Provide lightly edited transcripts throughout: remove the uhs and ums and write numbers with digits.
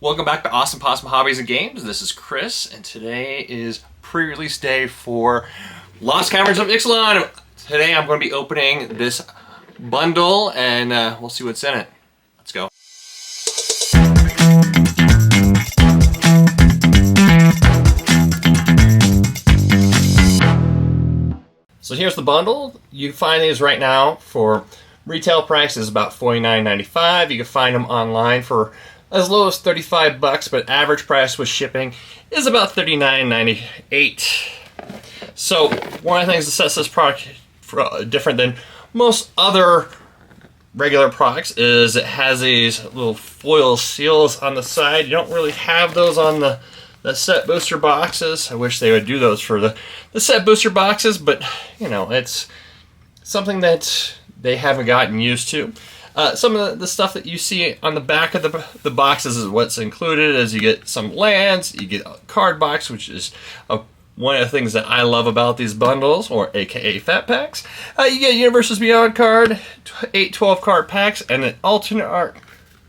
Welcome back to Awesome Possum Hobbies and Games. This is Chris, and today is pre-release day for Lost Caverns of Ixalan. Today I'm going to be opening this bundle, and we'll see what's in it. Let's go. So here's the bundle. You can find these right now for retail price is about $49.95. You can find them online for as low as $35, but average price with shipping is about $39.98. So one of the things that sets this product different than most other regular products is it has these little foil seals on the side. You don't really have those on the set booster boxes. I wish they would do those for the set booster boxes, but you know, it's something that they haven't gotten used to. Some of the stuff that you see on the back of the boxes is what's included. As you get some lands, you get a card box, which is one of the things that I love about these bundles, or aka fat packs. You get Universes Beyond card, 8 12 card packs, and an alternate art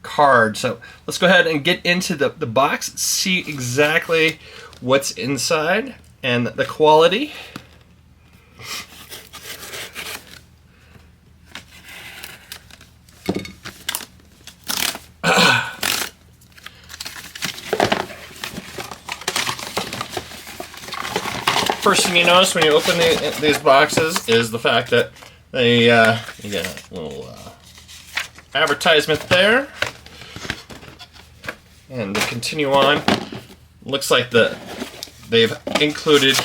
card. So let's go ahead and get into the box, see exactly what's inside and the quality. First thing you notice when you open these boxes is the fact that they you get a little advertisement there. And to continue on, looks like they've included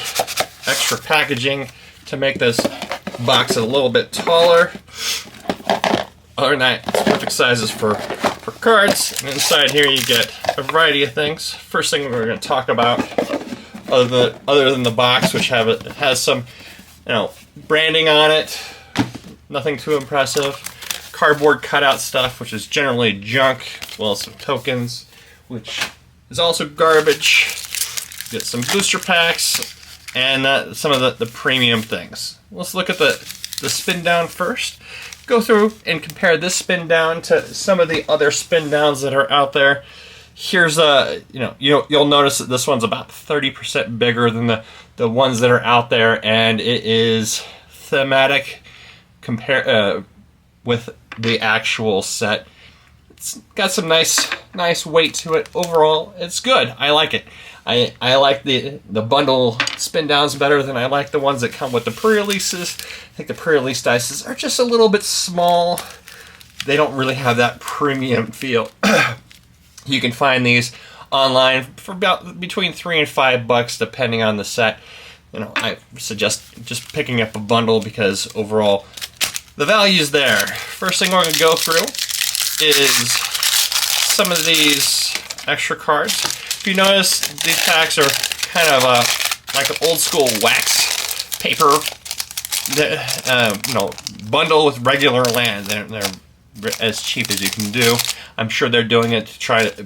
extra packaging to make this box a little bit taller. Other than that, it's perfect sizes for cards. And inside here you get a variety of things. First thing we're going to talk about, other than the box, which has some, branding on it, nothing too impressive. Cardboard cutout stuff, which is generally junk, as well as some tokens, which is also garbage. Get some booster packs and some of the premium things. Let's look at the spin down first. Go through and compare this spin down to some of the other spin downs that are out there. Here's you'll notice that this one's about 30% bigger than the ones that are out there, and it is thematic with the actual set. It's got some nice weight to it. Overall, it's good. I like it. I like the bundle spin downs better than I like the ones that come with the pre-releases. I think the pre-release dices are just a little bit small. They don't really have that premium feel. You can find these online for about between $3 and $5 depending on the set. I suggest just picking up a bundle because overall the value's there. First thing we're going to go through is some of these extra cards. If you notice, these packs are kind of like an old school wax paper bundle with regular land. They're as cheap as you can do. I'm sure they're doing it to try to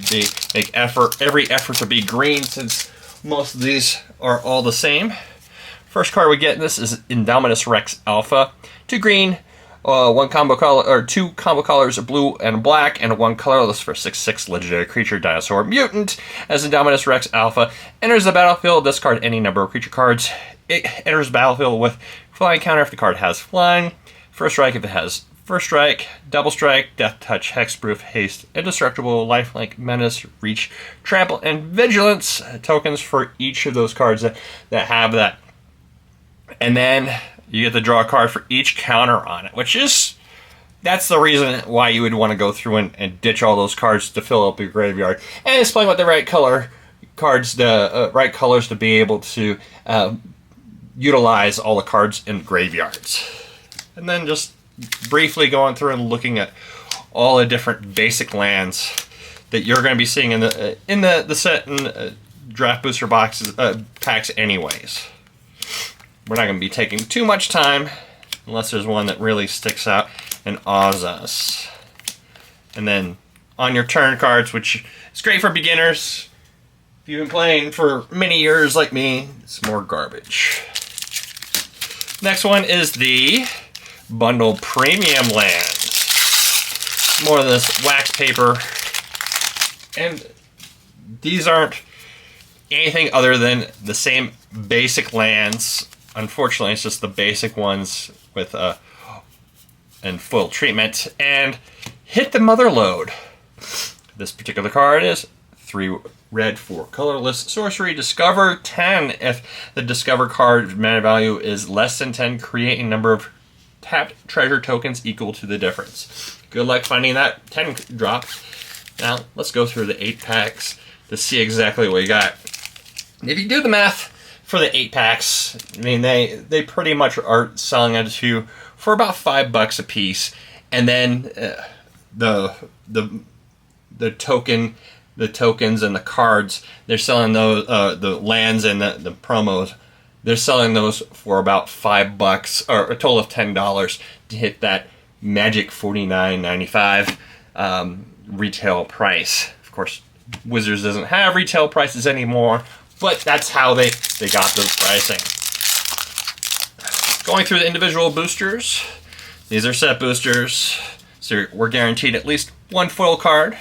make every effort to be green, since most of these are all the same. First card we get in this is Indominus Rex Alpha. 2 green, 1 combo color, or 2 combo colors, a blue and a black, and 1 colorless for 6/6 legendary creature, dinosaur, mutant. As Indominus Rex Alpha enters the battlefield, discard any number of creature cards. It enters the battlefield with flying counter if the card has flying. First strike if it has first strike, double strike, death touch, hexproof, haste, indestructible, lifelink, menace, reach, trample, and vigilance tokens for each of those cards that have that. And then you get to draw a card for each counter on it, that's the reason why you would want to go through and ditch all those cards to fill up your graveyard, and it's playing with the right color cards, the right colors to be able to utilize all the cards in graveyards. And then just briefly going through and looking at all the different basic lands that you're going to be seeing in the set and draft booster boxes packs anyways. We're not going to be taking too much time unless there's one that really sticks out and awes us. And then on your turn cards, which is great for beginners. If you've been playing for many years like me, it's more garbage. Next one is the Bundle Premium Land. More of this wax paper. And these aren't anything other than the same basic lands. Unfortunately, it's just the basic ones with and foil treatment. And hit the mother load. This particular card is 3 red, 4 colorless. Sorcery, discover 10. If the discover card mana value is less than 10, create a number of tapped treasure tokens equal to the difference. Good luck finding that 10 drop. Now, let's go through the 8 packs to see exactly what you got. If you do the math for the 8 packs, I mean, they pretty much are selling it to you for about $5 a piece. And then the tokens and the cards, they're selling those, the lands and the promos, they're selling those for about $5, or a total of $10 to hit that magic $49.95 retail price. Of course, Wizards doesn't have retail prices anymore, but that's how they got those pricing. Going through the individual boosters, these are set boosters, so we're guaranteed at least 1 foil card.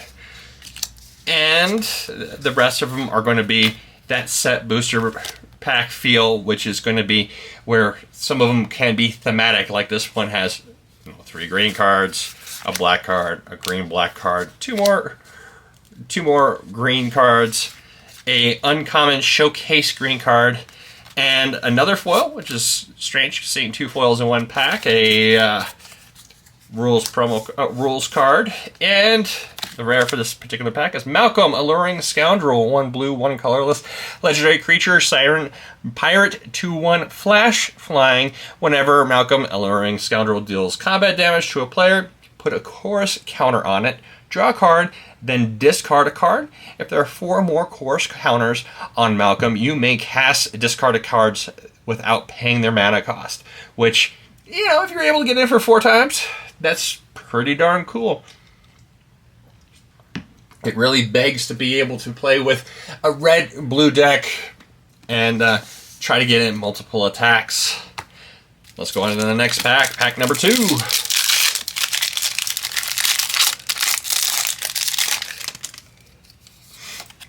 And the rest of them are going to be that set booster pack feel, which is going to be where some of them can be thematic, like this one has 3 green cards, a black card, a green-black card, 2 more green cards, a uncommon showcase green card, and another foil, which is strange, seeing 2 foils in 1 pack, a rules card, and the rare for this particular pack is Malcolm, Alluring Scoundrel, 1 blue, 1 colorless, legendary creature, Siren Pirate, 2/1 flash flying. Whenever Malcolm, Alluring Scoundrel deals combat damage to a player, put a chorus counter on it, draw a card, then discard a card. If there are 4 more chorus counters on Malcolm, you may cast discarded cards without paying their mana cost, which, you know, if you're able to get in for 4 times, that's pretty darn cool. It really begs to be able to play with a red-blue deck and try to get in multiple attacks. Let's go on to the next pack, pack number 2.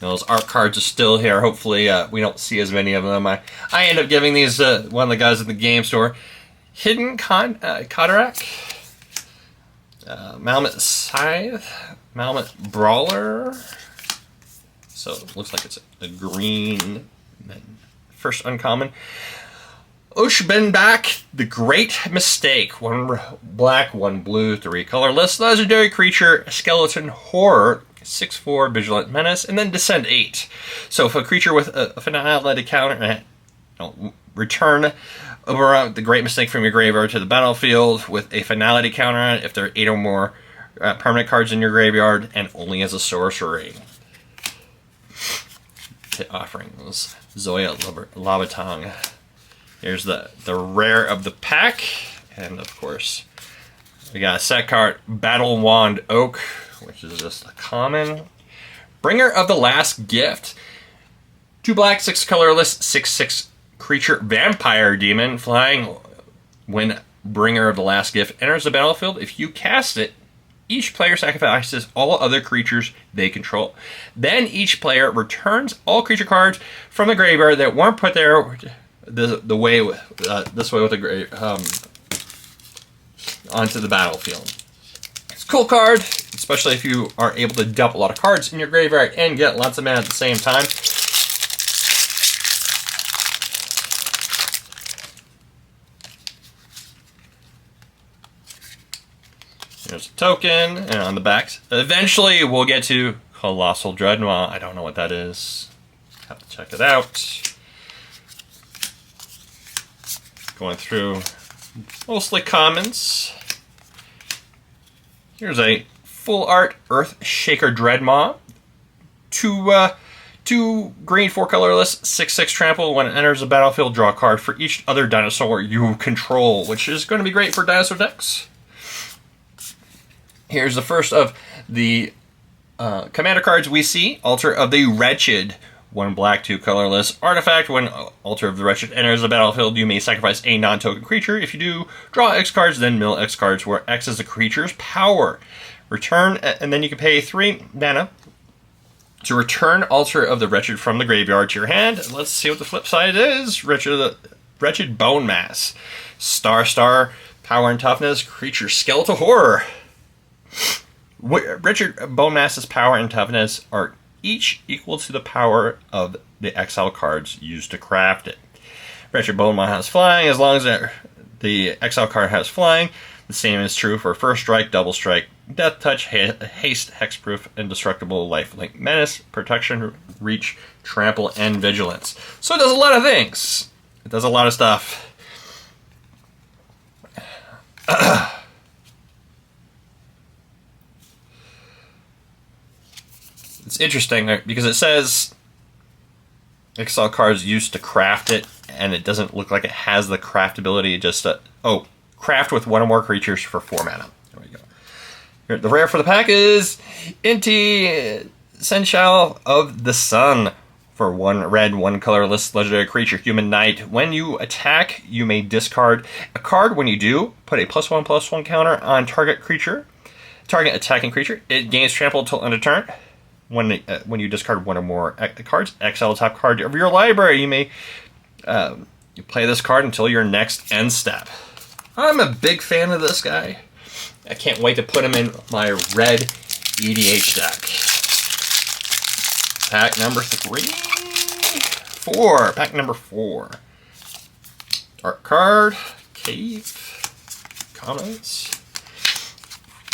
Those art cards are still here. Hopefully we don't see as many of them. I end up giving these one of the guys at the game store. Hidden Cataract, Malmut Scythe, Malmut Brawler. So it looks like it's a green, first uncommon. Oshbenbach, the Great Mistake. 1 black, 1 blue, 3 colorless. Legendary creature, Skeleton Horror. 6/4 Vigilant Menace, and then Descend 8. So if a creature with a finality counter, return the Great Mistake from your graveyard to the battlefield with a finality counter on it if there are 8 or more permanent cards in your graveyard, and only as a sorcery. Pit Offerings, Zoya Labatong. Here's the rare of the pack, and of course we got a set card, Battle Wand Oak, which is just a common. Bringer of the Last Gift. 2 black, 6 colorless, 6/6 creature, vampire demon, flying. When Bringer of the Last Gift enters the battlefield, if you cast it, each player sacrifices all other creatures they control. Then each player returns all creature cards from the graveyard that weren't put there this way with the onto the battlefield. It's a cool card, especially if you are able to dump a lot of cards in your graveyard and get lots of mana at the same time. There's a token, and on the back, eventually we'll get to Colossal Dreadmaw. I don't know what that is. Have to check it out. Going through mostly commons. Here's a full art Earthshaker Dreadmaw. 2 green, 4 colorless, 6/6 trample. When it enters the battlefield, draw a card for each other dinosaur you control, which is going to be great for dinosaur decks. Here's the first of the commander cards we see. Altar of the Wretched. 1 black, 2 colorless. Artifact. When Altar of the Wretched enters the battlefield, you may sacrifice a non-token creature. If you do, draw X cards, then mill X cards, where X is the creature's power. Return, and then you can pay 3 mana To return Altar of the Wretched from the graveyard to your hand. Let's see what the flip side is. Wretched Bone Mass. Star, power and toughness, creature skeletal horror. Wretched Bone Mass's power and toughness are each equal to the power of the exile cards used to craft it. Wretched Bone Mass has flying as long as the exile card has flying. The same is true for First Strike, Double Strike, Death Touch, Haste, Hexproof, Indestructible, Lifelink, Menace, Protection, Reach, Trample, and Vigilance. So it does a lot of things. It does a lot of stuff. It's interesting because it says exile cards used to craft it, and it doesn't look like it has the craftability. Just craft with one or more creatures for 4 mana. There we go. Here, the rare for the pack is Essential of the Sun. For 1 red, 1 colorless legendary creature, Human Knight. When you attack, you may discard a card. When you do, put a +1/+1 counter on target attacking creature. It gains trample until end of turn. When you discard 1 or more cards, exile the top card of your library. You may you play this card until your next end step. I'm a big fan of this guy. I can't wait to put him in my red EDH deck. Pack number 4. Pack number 4. Art card. Cave. Commons.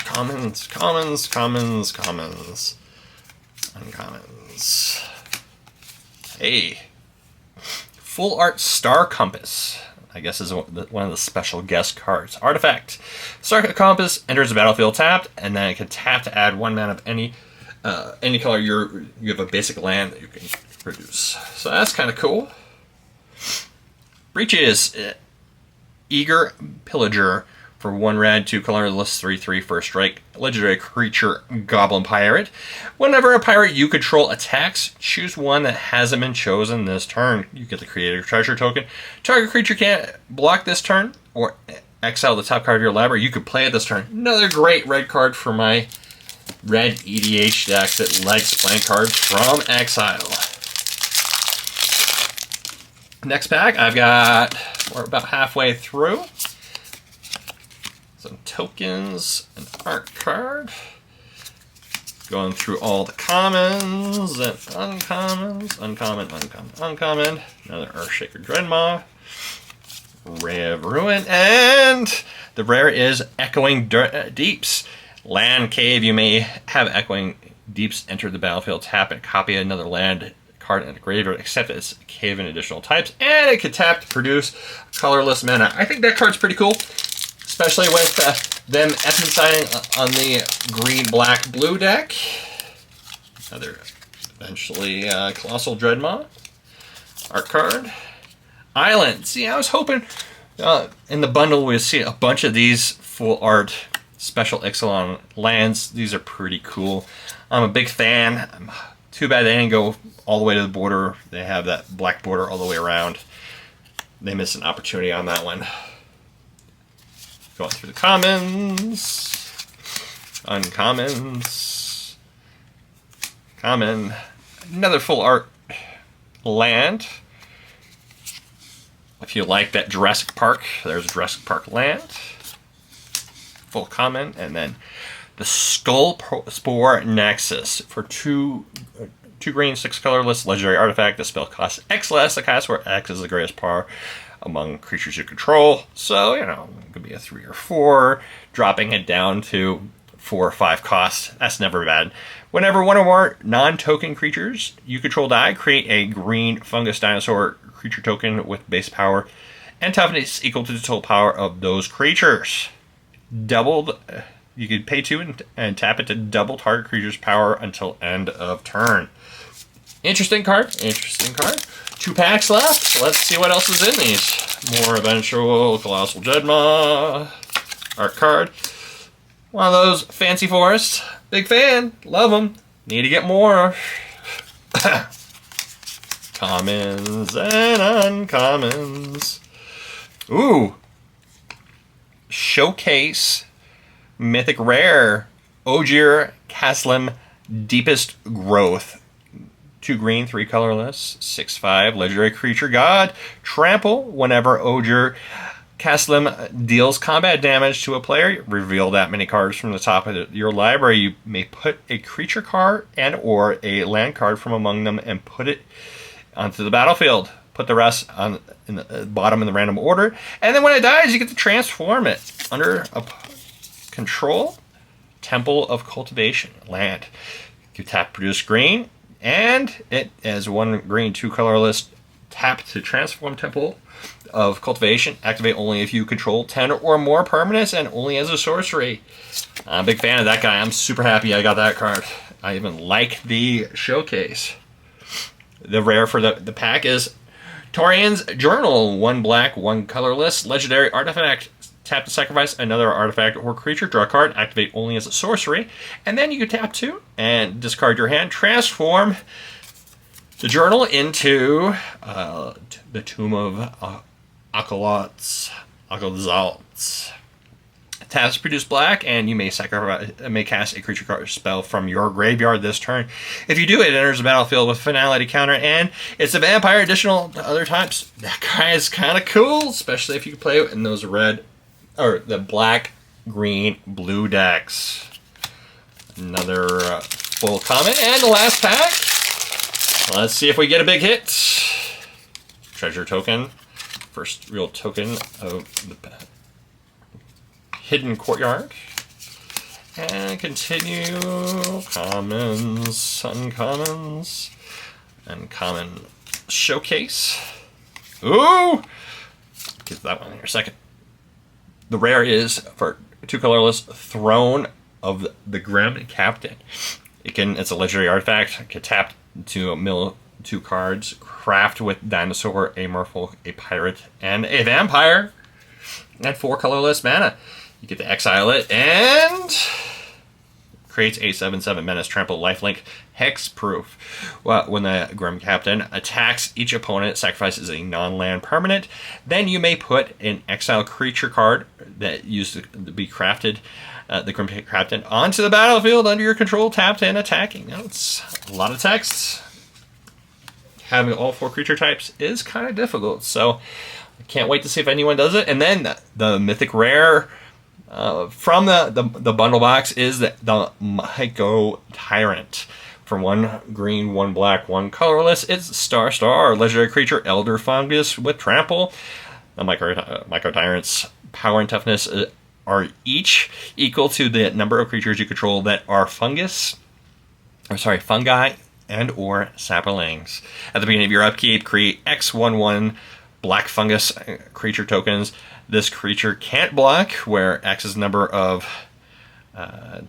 Uncommons. Hey. Full art Star Compass. I guess is one of the special guest cards. Artifact. Star Compass enters the battlefield tapped, and then it can tap to add 1 mana of any color. You have a basic land that you can produce. So that's kind of cool. Breaches. Eager Pillager. For 1 red, 2 colorless, 3/3 First Strike, legendary creature, Goblin Pirate. Whenever a pirate you control attacks, choose one that hasn't been chosen this turn. You get the Creative Treasure token. Target creature can't block this turn, or exile the top card of your library. You could play it this turn. Another great red card for my red EDH deck that likes playing cards from exile. Next pack, we're about halfway through. Some tokens, an art card. Going through all the commons and uncommons. Uncommon. Another Earthshaker Dreadmaw. Rev Ruin. And the rare is Echoing Deeps. Land Cave. You may have Echoing Deeps enter the battlefield, tap, and copy another land card in the graveyard, except it's cave and additional types. And it can tap to produce colorless mana. I think that card's pretty cool. Especially with them emphasizing on the green, black, blue deck. Another, eventually, Colossal Dreadmaw. Art card. Island. See, I was hoping in the bundle we'd see a bunch of these full art special Ixalan lands. These are pretty cool. I'm a big fan. Too bad they didn't go all the way to the border. They have that black border all the way around. They missed an opportunity on that one. Going through the commons, uncommons, common, another full art land. If you like that Jurassic Park, there's Jurassic Park land. Full common, and then the Skull Spore Nexus for 2 green, 6 colorless legendary artifact. The spell costs X less. The cast where X is the greatest power among creatures you control. So, it could be a 3 or 4, dropping it down to 4 or 5 cost. That's never bad. Whenever 1 or more non-token creatures you control die, create a green fungus dinosaur creature token with base power and toughness equal to the total power of those creatures. Doubled, you could pay 2 and tap it to double target creature's power until end of turn. Interesting card. 2 packs left. Let's see what else is in these. More eventual Colossal Dreadmaw. Art card. One of those fancy forests. Big fan. Love them. Need to get more. Commons and uncommons. Ooh. Showcase. Mythic Rare. Ogier Caslim Deepest Growth. 2 green, 3 colorless, 6/5 legendary creature god. Trample. Whenever Ogier Castlem deals combat damage to a player, reveal that many cards from the top of your library. You may put a creature card and or a land card from among them and put it onto the battlefield. Put the rest on in the bottom in the random order. And then when it dies, you get to transform it under a control. Temple of Cultivation. Land. You tap produce green. And it has 1 green, 2 colorless. Tap to transform Temple of Cultivation. Activate only if you control 10 or more permanents and only as a sorcery. I'm a big fan of that guy. I'm super happy I got that card. I even like the showcase. The rare for the pack is Torian's Journal. 1 black, 1 colorless. Legendary artifact. Tap to sacrifice another artifact or creature. Draw a card. Activate only as a sorcery. And then you can tap 2 and discard your hand. Transform the journal into the Tomb of Akalats. Taps produce black, and you may cast a creature card spell from your graveyard this turn. If you do, it enters the battlefield with finality counter, and it's a vampire additional to other types. That guy is kind of cool, especially if you can play in those red or the black, green, blue decks. Another full comment, and the last pack. Let's see if we get a big hit. Treasure token. First real token of the Hidden Courtyard. And continue. Commons, uncommons, uncommon showcase. Ooh! Get that one in a second. The rare is for 2 colorless, Throne of the Grim Captain. It's a legendary artifact. It can tap to mill 2 cards. Craft with dinosaur, a merfolk, a pirate, and a vampire. And 4 colorless mana. You get to exile it and creates a 7/7 menace, trample, lifelink, hexproof. Well, when the Grim Captain attacks each opponent, sacrifices a non-land permanent. Then you may put an exile creature card that used to be crafted, the Grim Captain, onto the battlefield under your control, tapped and attacking. Now, it's a lot of text. Having all 4 creature types is kind of difficult, so I can't wait to see if anyone does it. And then the mythic rare from the bundle box is the Myco Tyrant. For 1 green, 1 black, 1 colorless, it's star, legendary creature, Elder Fungus with trample. The Myco Tyrant's power and toughness are each equal to the number of creatures you control that are fungi and or saplings. At the beginning of your upkeep, create X11 black fungus creature tokens. This creature can't block, where X is the number of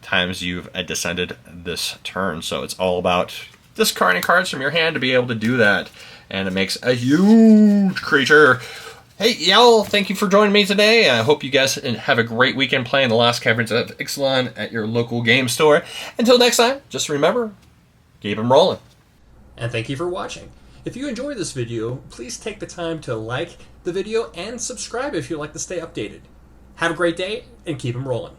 times you've descended this turn. So it's all about discarding cards from your hand to be able to do that. And it makes a huge creature. Hey, y'all, thank you for joining me today. I hope you guys have a great weekend playing The Lost Caverns of Ixalan at your local game store. Until next time, just remember, keep 'em rolling. And thank you for watching. If you enjoyed this video, please take the time to like the video and subscribe if you'd like to stay updated. Have a great day and keep 'em rolling.